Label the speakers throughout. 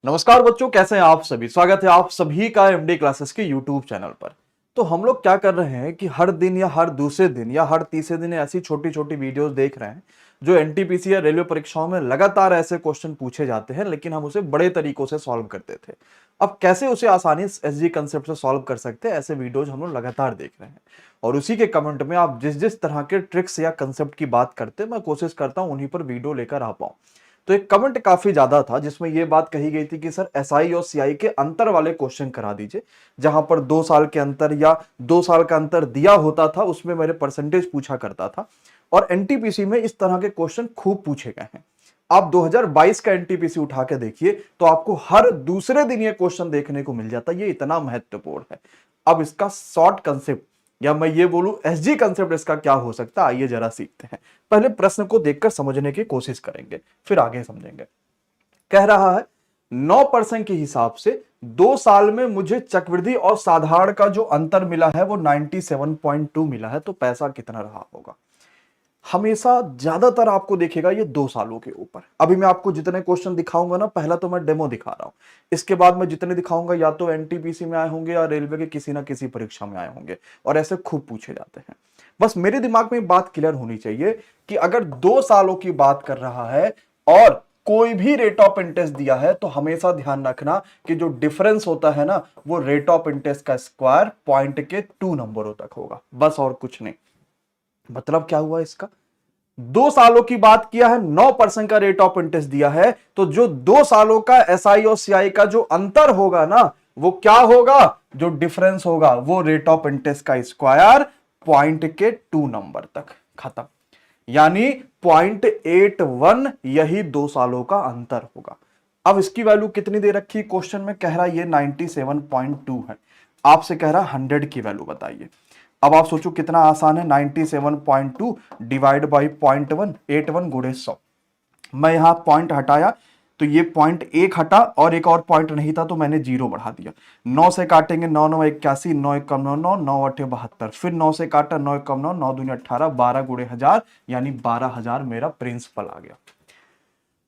Speaker 1: नमस्कार बच्चों, कैसे हैं आप सभी। स्वागत है आप सभी का एमडी क्लासेस के यूट्यूब चैनल पर। तो हम लोग क्या कर रहे हैं कि हर दिन या हर दूसरे दिन या हर तीसरे दिन ऐसी छोटी छोटी वीडियोस देख रहे हैं जो एनटीपीसी या रेलवे परीक्षाओं में लगातार ऐसे क्वेश्चन पूछे जाते हैं, लेकिन हम उसे बड़े तरीकों से सॉल्व करते थे। अब कैसे उसे आसानी से एसजी कंसेप्ट से सॉल्व कर सकते हैं, ऐसे वीडियोज हम लोग लगातार देख रहे हैं। और उसी के कमेंट में आप जिस जिस तरह के ट्रिक्स या कंसेप्ट की बात करते हैं, मैं कोशिश करता हूं उन्हीं पर वीडियो लेकर आ पाऊं। तो एक कमेंट काफी ज्यादा था जिसमें यह बात कही गई थी कि सर एसआई और सीआई के अंतर वाले क्वेश्चन करा दीजिए, जहां पर 2 साल के अंतर या 2 साल का अंतर दिया होता था, उसमें मेरे परसेंटेज पूछा करता था। और एनटीपीसी में इस तरह के क्वेश्चन खूब पूछे गए हैं। आप 2022 का एनटीपीसी उठा के देखिए तो आपको हर दूसरे दिन ये क्वेश्चन देखने को मिल जाता है। ये इतना महत्वपूर्ण है। अब इसका शॉर्ट कंसेप्ट या मैं ये बोलूं एसजी कंसेप्ट इसका क्या हो सकता है, आइए जरा सीखते हैं। पहले प्रश्न को देखकर समझने की कोशिश करेंगे, फिर आगे समझेंगे। कह रहा है 9% के हिसाब से 2 साल में मुझे चक्रवृद्धि और साधारण का जो अंतर मिला है वो 97.2 मिला है, तो पैसा कितना रहा होगा। हमेशा ज्यादातर आपको देखेगा ये 2 सालों के ऊपर। अभी मैं आपको जितने क्वेश्चन दिखाऊंगा ना, पहला तो मैं डेमो दिखा रहा हूं, इसके बाद मैं जितने दिखाऊंगा या तो एनटीपीसी में आए होंगे या रेलवे के किसी ना किसी परीक्षा में आए होंगे, और ऐसे खूब पूछे जाते हैं। बस मेरे दिमाग में बात क्लियर होनी चाहिए कि अगर 2 सालों की बात कर रहा है और कोई भी रेट ऑफ इंटरेस्ट दिया है, तो हमेशा ध्यान रखना कि जो डिफरेंस होता है ना, वो रेट ऑफ इंटरेस्ट का स्क्वायर पॉइंट के 2 नंबरों तक होगा, बस और कुछ नहीं। मतलब क्या हुआ इसका, 2 सालों की बात किया है, 9% का रेट ऑफ इंटरेस्ट दिया है, तो जो 2 सालों का एसआई और सीआई का जो अंतर होगा ना, वो क्या होगा, जो डिफरेंस होगा वो रेट ऑफ इंटरेस्ट का स्क्वायर पॉइंट के 2 नंबर तक, खत्म। यानी 0.81 यही 2 सालों का अंतर होगा। अब इसकी वैल्यू कितनी दे रखी क्वेश्चन में, कह रहा है ये 97.2 है, आपसे कह रहा 100 की वैल्यू बताइए। अब आप सोचो कितना आसान है, 97.2 डिवाइड बाई 0.181 गुणे 100। मैं यहां पॉइंट हटाया तो ये पॉइंट एक हटा और एक और पॉइंट नहीं था तो मैंने 0 बढ़ा दिया। 9 से काटेंगे 9 9 81, 9 1 9 9 9 8 72, फिर 9 से काटा 9 1 9 9 दूनी 18, 12 गुणे 1000 यानी 12,000 मेरा प्रिंसिपल आ गया।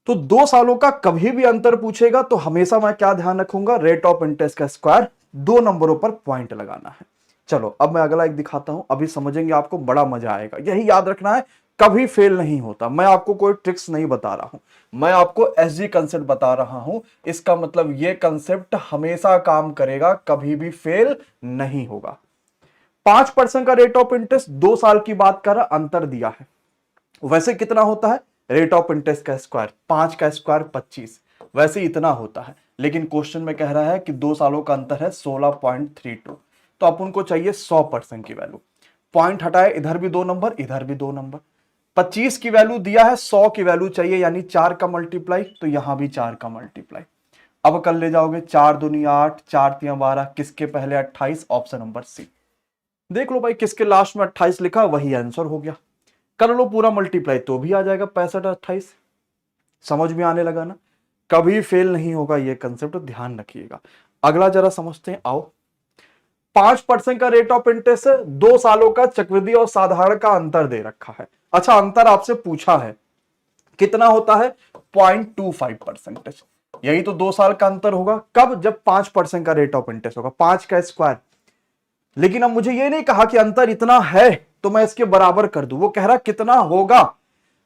Speaker 1: तो 2 सालों का कभी भी अंतर पूछेगा तो हमेशा मैं क्या ध्यान रखूंगा, रेट ऑफ इंटरेस्ट का स्क्वायर 2 नंबरों पर पॉइंट लगाना है। चलो अब मैं अगला एक दिखाता हूं, अभी समझेंगे, आपको बड़ा मजा आएगा। यही याद रखना है, कभी फेल नहीं होता। मैं आपको कोई ट्रिक्स नहीं बता रहा हूं, मैं आपको एसजी कंसेप्ट बता रहा हूं। इसका मतलब यह कंसेप्ट हमेशा काम करेगा, कभी भी फेल नहीं होगा। 5% का रेट ऑफ इंटरेस्ट 2 साल की बात कर रहा, अंतर दिया है। वैसे कितना होता है रेट ऑफ इंटरेस्ट का स्क्वायर, 5 का स्क्वायर 25, वैसे इतना होता है। लेकिन क्वेश्चन में कह रहा है कि 2 सालों का अंतर है 16.32, तो अपन को चाहिए 100% की वैल्यू। पॉइंट हटाए, इधर भी 2 नंबर इधर भी 2 नंबर। 25 की वैल्यू दिया है, 100 की वैल्यू चाहिए, यानी 4 का मल्टीप्लाई, तो यहां भी 4 का मल्टीप्लाई। अब कर ले जाओगे 4 दूनी 8, 4 तिया 12, किसके पहले 28, ऑप्शन नंबर सी। देख लो भाई, किसके लास्ट में 28 लिखा वही आंसर हो गया। कर लो पूरा मल्टीप्लाई तो भी आ जाएगा 65 28। समझ में आने लगा ना, कभी फेल नहीं होगा ये कंसेप्ट, ध्यान रखिएगा। अगला जरा समझते हैं, आओ। 5% का रेट ऑफ इंटरेस्ट है, 2 सालों का चक्रवृद्धि और साधारण का अंतर दे रखा है। अच्छा, अंतर आपसे पूछा है कितना होता है, 0.25%। यही तो 2 साल का अंतर होगा, कब, जब 5% का रेट ऑफ इंटरेस्ट होगा, 5 का स्क्वायर। लेकिन अब मुझे ये नहीं कहा कि अंतर इतना है तो मैं इसके बराबर कर दूं, वो कह रहा कितना होगा।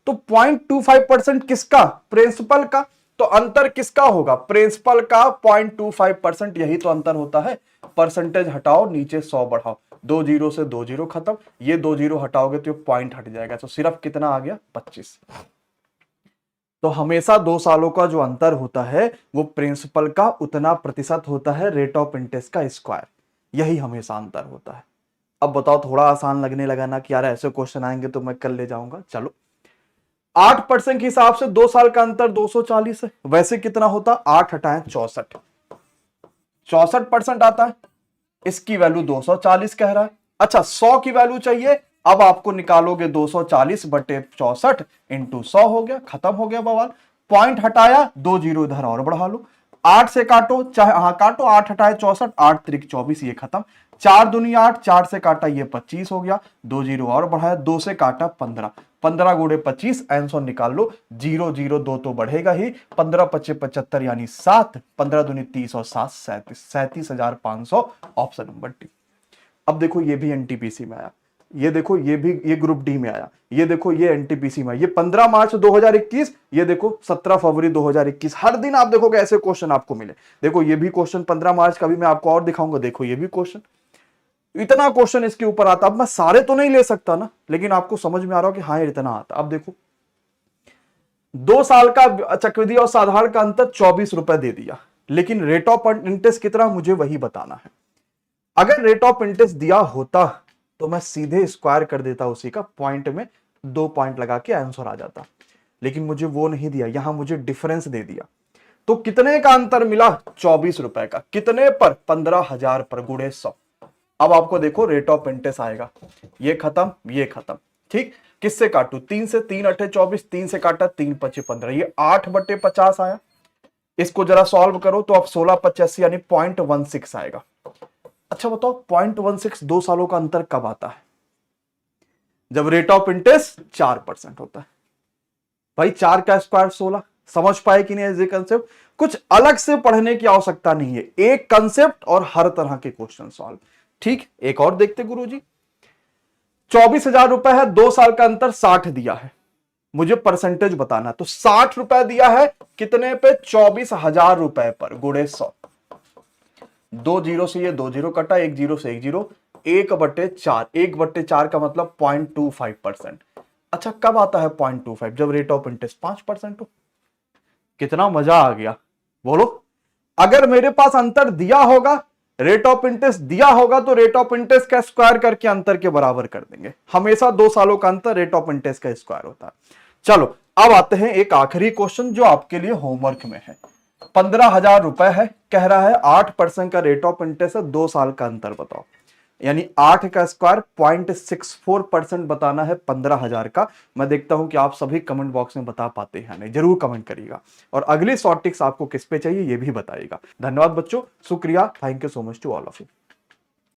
Speaker 1: तो 0.25% किसका, प्रिंसिपल का। तो अंतर किसका होगा, प्रिंसिपल का 0.25%, यही तो अंतर होता है। परसेंटेज हटाओ, नीचे 100 बढ़ाओ, 2 जीरो से 2 जीरो खत्म, ये 2 जीरो हटाओगे तो पॉइंट हट जाएगा, तो सिर्फ कितना आ गया, 25। तो हमेशा 2 सालों का जो अंतर होता है वो प्रिंसिपल का उतना प्रतिशत होता है रेट ऑफ इंटरेस्ट का स्क्वायर, यही हमेशा अंतर होता है। अब बताओ, थोड़ा आसान लगने लगा ना कि यार ऐसे क्वेश्चन आएंगे तो मैं कर ले जाऊंगा। चलो, 8% के हिसाब से 2 साल का अंतर 240 है, वैसे कितना होता, 8 हटाएं 64, 64% आता है। इसकी वैल्यू 240 कह रहा है। अच्छा, 100 की वैल्यू चाहिए, अब आपको निकालोगे 240 बटे 64 इंटू 100 हो गया, खत्म हो गया बवाल। पॉइंट हटाया, 2 जीरो इधर और बढ़ा लो, 8 से काटो, चाहे हाँ काटो, 8 हटाए 64, 8 त्रिक 24, ये खत्म। 4 दूनी 8, 4 से काटा ये 25 हो गया, 2 जीरो और बढ़ाया, 2 से काटा 15, 15 गुणे 25, आंसर निकाल लो। 0 0 2 तो बढ़ेगा ही। 15 25 75 यानी 7, 15 दूनी 30 और 7 37, 37,500 ऑप्शन नंबर डी। अब देखो ये भी एनटीपीसी में आया, ये देखो ये भी, ये ग्रुप डी में आया, ये देखो ये एनटीपीसी में, ये 15 मार्च 2021, ये देखो 17 फरवरी 2021। हर दिन आप देखोगे ऐसे क्वेश्चन आपको मिले। देखो ये भी क्वेश्चन 15 मार्च का भी मैं आपको और दिखाऊंगा। देखो ये भी क्वेश्चन, इतना क्वेश्चन इसके ऊपर आता। अब मैं सारे तो नहीं ले सकता ना, लेकिन आपको समझ में आ रहा हो कि हाँ इतना आता। अब देखो 2 साल का चक्रवृद्धि और साधारण का अंतर 24 रुपए दे दिया, लेकिन रेट ऑफ इंटरेस्ट कितना मुझे वही बताना है। अगर रेट ऑफ इंटरेस्ट दिया होता तो मैं सीधे स्क्वायर कर देता उसी का, पॉइंट में 2 पॉइंट लगा के आंसर आ जाता, लेकिन मुझे वो नहीं दिया, यहां मुझे डिफरेंस दे दिया। तो कितने का अंतर मिला? 24 रुपए का। कितने पर? 15,000 पर, गुणे 100। अब आपको देखो रेट ऑफ इंटरेस्ट आएगा, ये खत्म ये खत्म, ठीक। किससे काटू? 3 से, 3 8 24, 3 से काटा 3 5 15, ये 8/50 आया। इसको जरा सॉल्व करो तो अब 1685 यानी 0.16 आएगा। अच्छा बताओ 0.16 2 सालों का अंतर कब आता है? जब रेट ऑफ इंटरेस्ट 4% होता है। भाई 4 का स्क्वायर 16। समझ पाए कि नहीं ये कंसेप्ट? कुछ अलग से पढ़ने की आवश्यकता नहीं है, एक कंसेप्ट और हर तरह के क्वेश्चन सॉल्व। ठीक, एक और देखते गुरुजी। 24,000 रुपए है, 2 साल का अंतर 60 दिया है, मुझे परसेंटेज बताना। तो 60 रुपए दिया है कितने पे? 24,000 रुपए पर, गुणे 100। 2 जीरो से ये 2 जीरो कटा, 1 जीरो से 1 जीरो, 1/4। 1/4 का मतलब 0.25%। अच्छा कब आता है 0.25? जब रेट ऑफ इंटरेस्ट 5% हो। कितना मजा आ गया बोलो। अगर मेरे पास अंतर दिया होगा, रेट ऑफ इंटरेस्ट दिया होगा, तो रेट ऑफ इंटरेस्ट का स्क्वायर करके अंतर के बराबर कर देंगे। हमेशा 2 सालों का अंतर रेट ऑफ इंटरेस्ट का स्क्वायर होता है। चलो अब आते हैं एक आखिरी क्वेश्चन जो आपके लिए होमवर्क में है। 15,000 रुपए है, कह रहा है 8% का रेट ऑफ इंटरेस्ट है, 2 साल का अंतर बताओ। यानी 8 का स्क्वायर 0.64% बताना है 15,000 का। मैं देखता हूं कि आप सभी कमेंट बॉक्स में बता पाते हैं नहीं, जरूर कमेंट करिएगा। और अगली शॉर्ट टिक्स आपको किस पे चाहिए ये भी बताइएगा। धन्यवाद बच्चों, शुक्रिया, thank you so much to all of you.